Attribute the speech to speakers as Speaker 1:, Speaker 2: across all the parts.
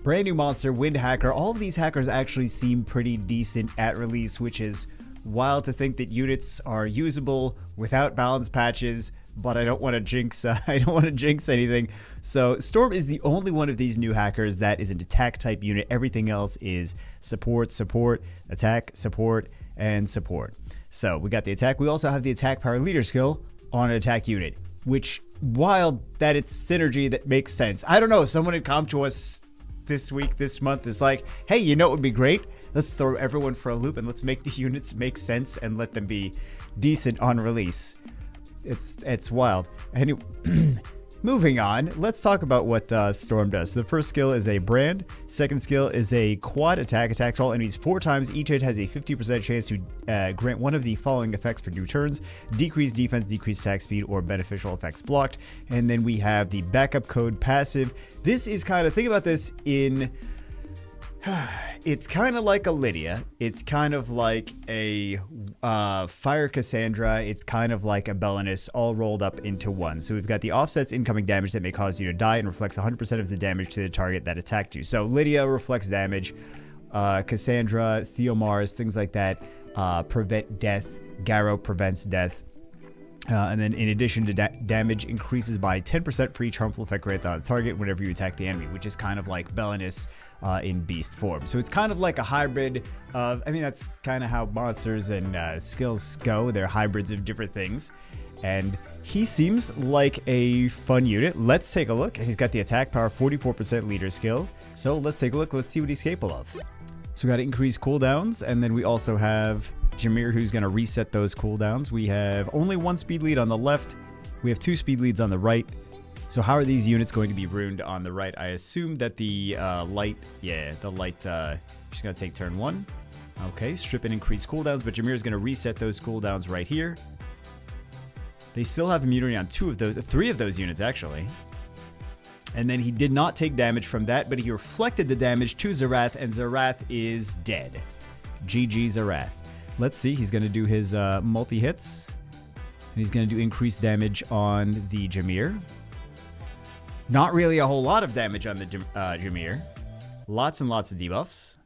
Speaker 1: Brand new monster, Wind Hacker. All of these hackers actually seem pretty decent at release, which is wild to think that units are usable without balance patches, but I don't want to jinx anything. So Storm is the only one of these new hackers that is an attack type unit. Everything else is support, attack, support, and support. So we got the attack. We also have the attack power leader skill on an attack unit, which wild that it's synergy that makes sense. I don't know. Someone had come to us this month is like, hey, you know what would be great? Let's throw everyone for a loop and let's make the units make sense and let them be decent on release. It's wild. Anyway, moving on, let's talk about what Storm does. The first skill is a brand. Second skill is a quad attack. Attacks all enemies 4 times. Each hit has a 50% chance to grant one of the following effects for 2 turns: decreased defense, decreased attack speed, or beneficial effects blocked. And then we have the backup code passive. This is kind of, think about this in... It's kind of like a Lydia. It's kind of like a Fire Cassandra. It's kind of like a Belinus all rolled up into one. So we've got the offsets incoming damage that may cause you to die and reflects 100% of the damage to the target that attacked you. So Lydia reflects damage. Cassandra, Theomars, things like that prevent death. Garrow prevents death. And then in addition to damage increases by 10% for each harmful effect granted on the target whenever you attack the enemy, which is kind of like Belinus in beast form. So it's kind of like a hybrid of, I mean, that's kind of how monsters and skills go. They're hybrids of different things. And he seems like a fun unit. Let's take a look. He's got the attack power, 44% leader skill. So let's take a look. Let's see what he's capable of. So we got to increase cooldowns. And then we also have Jameer, who's going to reset those cooldowns. We have only 1 speed lead on the left. We have 2 speed leads on the right. So how are these units going to be ruined on the right? I assume that the light, she's going to take turn 1. Okay, strip and increase cooldowns, but Jameer is going to reset those cooldowns right here. They still have immunity on 3 of those units, actually. And then he did not take damage from that, but he reflected the damage to Zerath, and Zerath is dead. GG Zerath. Let's see, he's going to do his multi-hits. And he's going to do increased damage on the Jameer. Not really a whole lot of damage on the Jameer. Lots and lots of debuffs.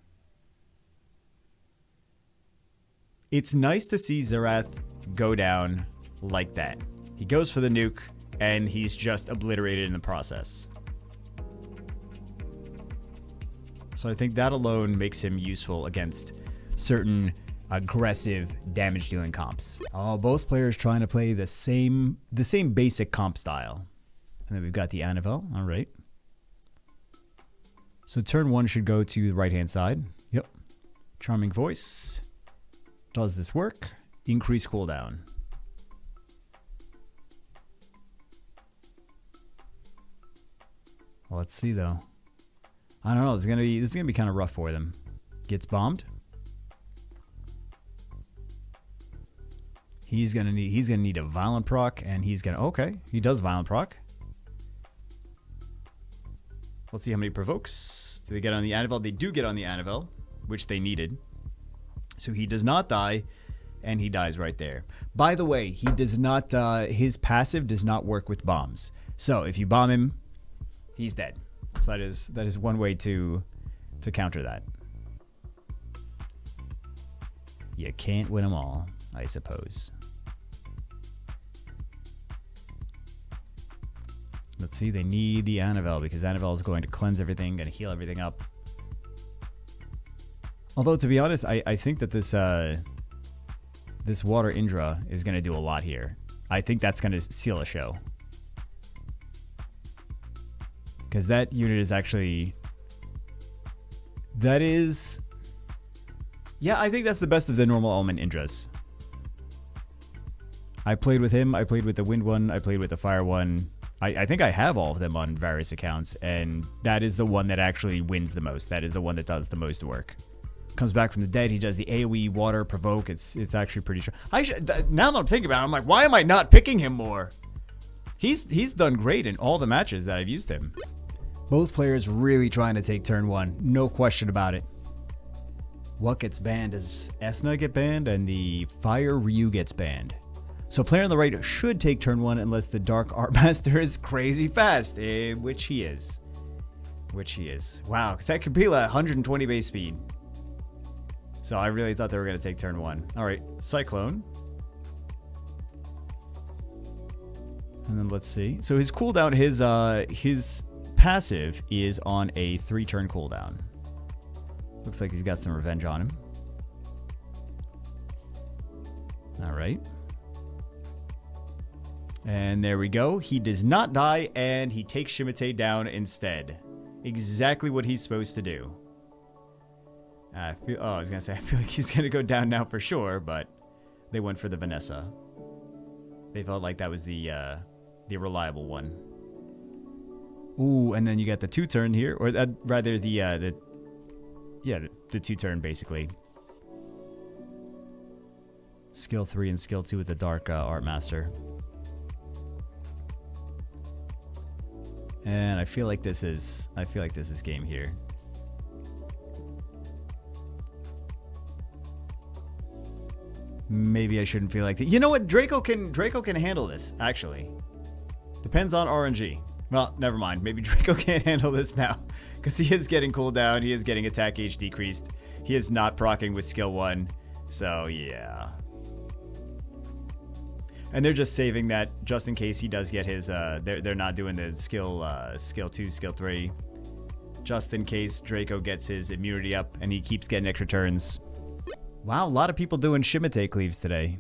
Speaker 1: It's nice to see Zerath go down like that. He goes for the nuke, and he's just obliterated in the process. So I think that alone makes him useful against certain aggressive damage dealing comps. Oh, both players trying to play the same basic comp style. And then we've got the Anivel. All right. So turn 1 should go to the right hand side. Yep. Charming Voice. Does this work? Increase cooldown. Well, let's see though. I don't know. This is gonna be kind of rough for them. Gets bombed. He's gonna need a violent proc, and he does violent proc. Let's see how many provokes. Do they get on the Anivel? They do get on the Anivel, which they needed. So he does not die, and he dies right there. By the way, he does not. His passive does not work with bombs. So if you bomb him, he's dead. So that is one way to counter that. You can't win them all, I suppose. Let's see, they need the Anivel because Anivel is going to cleanse everything, going to heal everything up. Although, to be honest, I think that this Water Indra is going to do a lot here. I think that's going to seal a show. Because that unit is actually... Yeah, I think that's the best of the normal element Indras. I played with him, I played with the Wind one, I played with the Fire one. I think I have all of them on various accounts, and that is the one that actually wins the most. That is the one that does the most work. Comes back from the dead, he does the AoE, water, provoke. It's actually pretty strong. Now that I'm thinking about it, I'm like, why am I not picking him more? He's done great in all the matches that I've used him. Both players really trying to take turn 1. No question about it. What gets banned? Does Ethna get banned? And the Fire Ryu gets banned. So player on the right should take turn 1 unless the Dark Art Master is crazy fast, which he is. Which he is. Wow, because that Kabila 120 base speed. So I really thought they were going to take turn 1. All right, Cyclone. And then let's see. So his cooldown, his passive is on a 3-turn cooldown. Looks like he's got some revenge on him. All right. And there we go. He does not die, and he takes Shimate down instead. Exactly what he's supposed to do. I was going to say, I feel like he's going to go down now for sure, but they went for the Vanessa. They felt like that was the reliable one. Ooh, and then you got the 2-turn here, or rather the 2-turn basically. Skill 3 and skill 2 with the Dark Art Master. And I feel like this is game here. Maybe I shouldn't feel like that. You know what? Draco can handle this, actually. Depends on RNG. Well, never mind. Maybe Draco can't handle this now. Because he is getting cooldown. He is getting attack H decreased. He is not proccing with skill 1. So, yeah. And they're just saving that just in case he does get his... They're not doing the skill 2, skill 3. Just in case Draco gets his immunity up and he keeps getting extra turns. Wow, a lot of people doing Shimate cleaves today.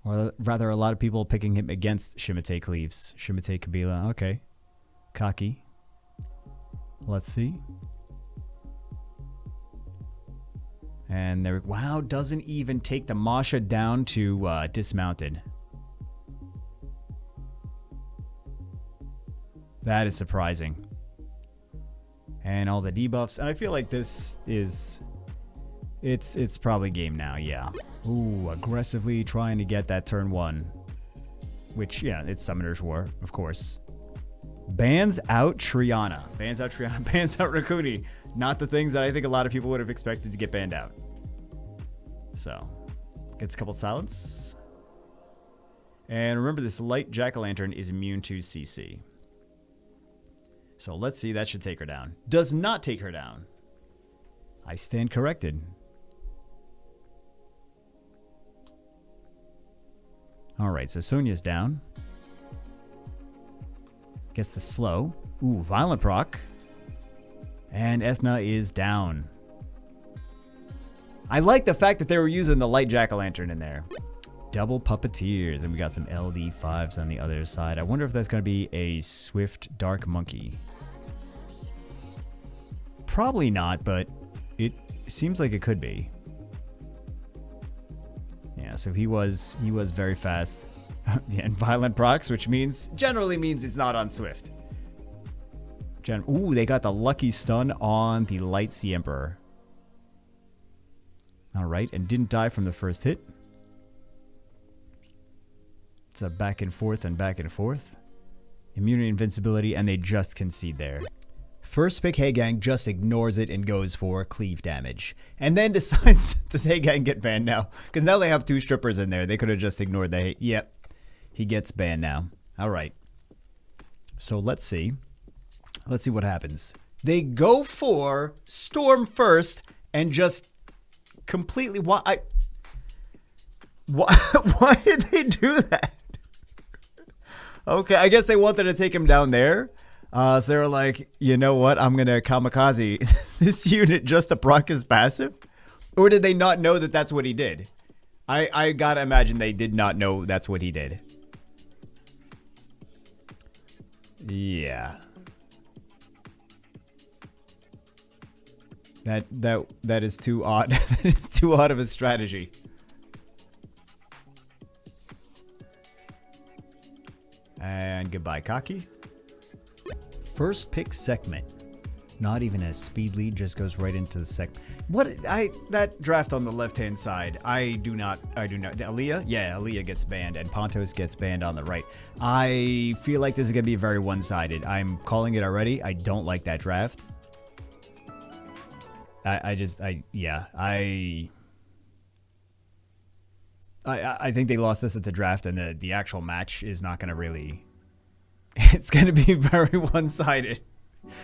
Speaker 1: Or rather, a lot of people picking him against Shimate cleaves. Shimate Kabila, okay. Kaki. Let's see. And there, wow, doesn't even take the Masha down to dismounted. That is surprising. And all the debuffs. And I feel like this is... It's probably game now, yeah. Ooh, aggressively trying to get that turn 1. Which, yeah, it's Summoner's War, of course. Bans out Triana. Bans out Triana. Bans out Rakuni. Not the things that I think a lot of people would have expected to get banned out. So, gets a couple silence. And remember, this light jack-o'-lantern is immune to CC. So let's see, that should take her down. Does not take her down. I stand corrected. Alright, so Sonia's down. Gets the slow. Ooh, violent proc. And Ethna is down. I like the fact that they were using the light jack-o'-lantern in there. Double puppeteers. And we got some LD5s on the other side. I wonder if that's going to be a Swift Dark Monkey. Probably not, but it seems like it could be. Yeah, so he was very fast. Yeah, and violent procs, which generally means it's not on Swift. Ooh, they got the lucky stun on the Light Sea Emperor. Alright, and didn't die from the first hit. It's a back and forth and back and forth. Immunity, invincibility, and they just concede there. First pick Heigang just ignores it and goes for cleave damage. And then decides, does Heigang get banned now? Because now they have 2 strippers in there. They could have just ignored the Yep. He gets banned now. Alright. So let's see. Let's see what happens. They go for Storm first and just completely... Why did they do that? Okay, I guess they wanted to take him down there. So they were like, you know what? I'm going to kamikaze this unit just to proc his passive? Or did they not know that that's what he did? I gotta imagine they did not know that's what he did. Yeah. That is too odd. That is too odd of a strategy. And goodbye, Kaki. First pick Sekhmet. Not even a speed lead, just goes right into the that draft on the left-hand side, I do not. Aaliyah? Yeah, Aaliyah gets banned, and Pontos gets banned on the right. I feel like this is going to be very one-sided. I'm calling it already. I don't like that draft. I think they lost this at the draft, and the actual match is not going to really It's going to be very one-sided.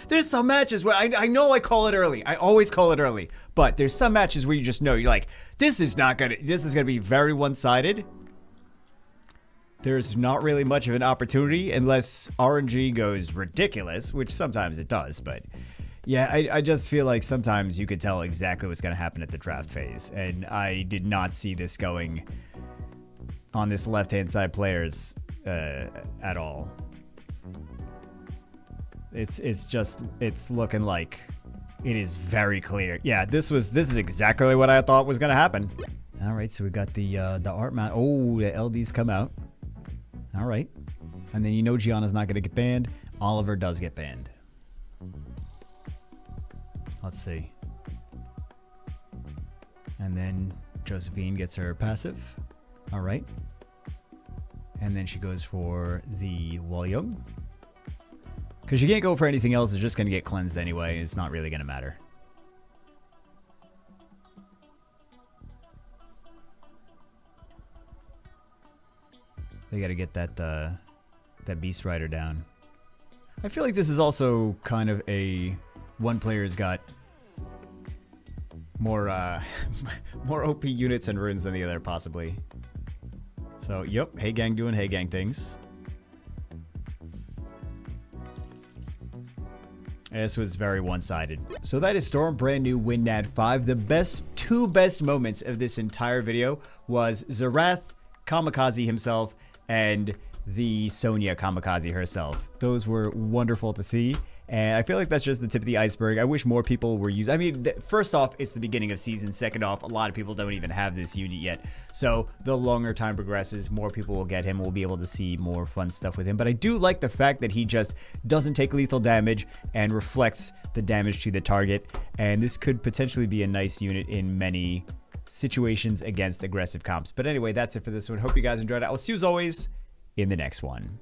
Speaker 1: There's some matches where I know I call it early. I always call it early. But there's some matches where you just know, you're like, this is going to be very one-sided. There's not really much of an opportunity unless RNG goes ridiculous, which sometimes it does. But yeah, I just feel like sometimes you could tell exactly what's going to happen at the draft phase. And I did not see this going on this left-hand side players at all. It's looking like it is very clear. Yeah, this is exactly what I thought was going to happen. All right, so we got the art mount. Oh, the LDs come out. All right. And then you know Gianna's not going to get banned. Oliver does get banned. Let's see. And then Josephine gets her passive. All right. And then she goes for the Walyoung. Because you can't go for anything else. It's just going to get cleansed anyway. It's not really going to matter. They got to get that Beast Rider down. I feel like this is also kind of a one player's got more more OP units and runes than the other possibly. So yep, Hey Gang doing Hey Gang things. This was very one-sided. So that is Storm brand new WinNat 5. The two best moments of this entire video was Zerath, Kamikaze himself, and the Sonya Kamikaze herself. Those were wonderful to see. And I feel like that's just the tip of the iceberg. I wish more people were using. I mean, first off, it's the beginning of season. Second off, a lot of people don't even have this unit yet. So the longer time progresses, more people will get him. We'll be able to see more fun stuff with him. But I do like the fact that he just doesn't take lethal damage and reflects the damage to the target. And this could potentially be a nice unit in many situations against aggressive comps. But anyway, that's it for this one. Hope you guys enjoyed it. I'll see you as always in the next one.